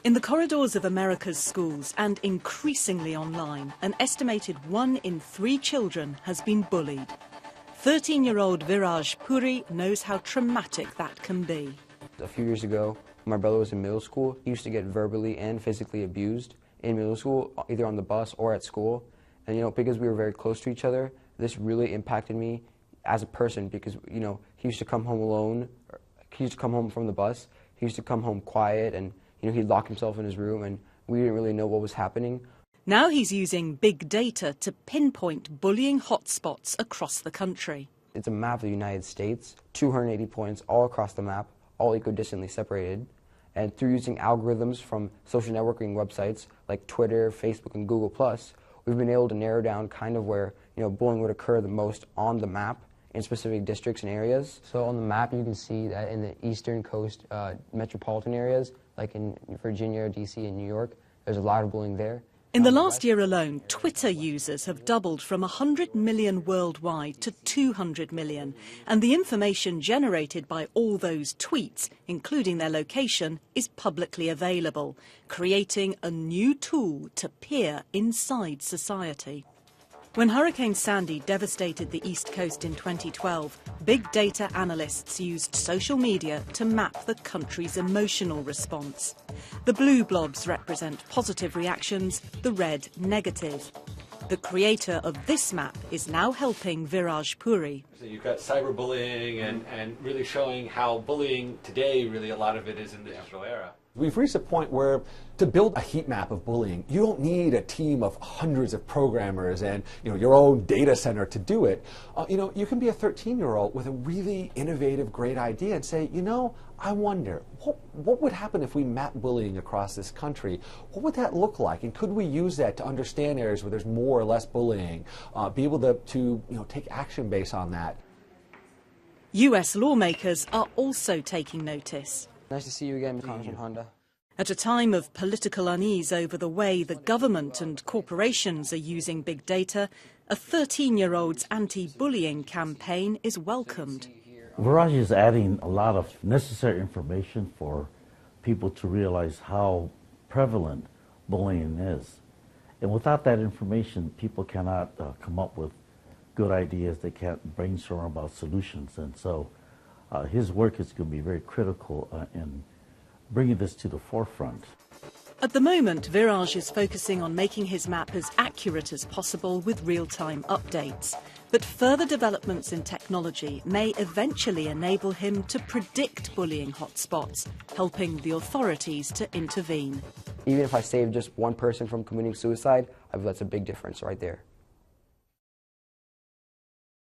In the corridors of America's schools and increasingly online, an estimated 1 in 3 children has been bullied. 13-year-old Viraj Puri knows how traumatic that can be. A few years ago, when my brother was in middle school, he used to get verbally and physically abused in middle school, either on the bus or at school. And because we were very close to each other, this really impacted me as a person because, he used to come home alone. He used to come home from the bus. He used to come home quiet and he'd lock himself in his room and we didn't really know what was happening. Now he's using big data to pinpoint bullying hotspots across the country. It's a map of the United States, 280 points all across the map, all equidistantly separated. And through using algorithms from social networking websites like Twitter, Facebook, and Google+, we've been able to narrow down kind of where bullying would occur the most on the map in specific districts and areas. So on the map you can see that in the eastern coast metropolitan areas, like in Virginia, DC, and New York, there's a lot of bullying there. In the last year alone, Twitter users have doubled from 100 million worldwide to 200 million, and the information generated by all those tweets, including their location, is publicly available, creating a new tool to peer inside society. When Hurricane Sandy devastated the East Coast in 2012, big data analysts used social media to map the country's emotional response. The blue blobs represent positive reactions, the red negative. The creator of this map is now helping Viraj Puri. So you've got cyberbullying and really showing how bullying today, really a lot of it is in the digital era. We've reached a point where to build a heat map of bullying, you don't need a team of hundreds of programmers and your own data center to do it. You can be a 13-year-old with a really innovative, great idea and say, I wonder, what would happen if we mapped bullying across this country? What would that look like? And could we use that to understand areas where there's more or less bullying, be able to take action based on that? US lawmakers are also taking notice. Nice to see you again, Congressman Honda. At a time of political unease over the way the government and corporations are using big data, a 13-year-old's anti-bullying campaign is welcomed. Viraj is adding a lot of necessary information for people to realize how prevalent bullying is. And without that information, people cannot come up with good ideas. They can't brainstorm about solutions. And so his work is going to be very critical in bringing this to the forefront. At the moment, Viraj is focusing on making his map as accurate as possible with real-time updates. But further developments in technology may eventually enable him to predict bullying hotspots, helping the authorities to intervene. Even if I save just one person from committing suicide, I believe that's a big difference right there.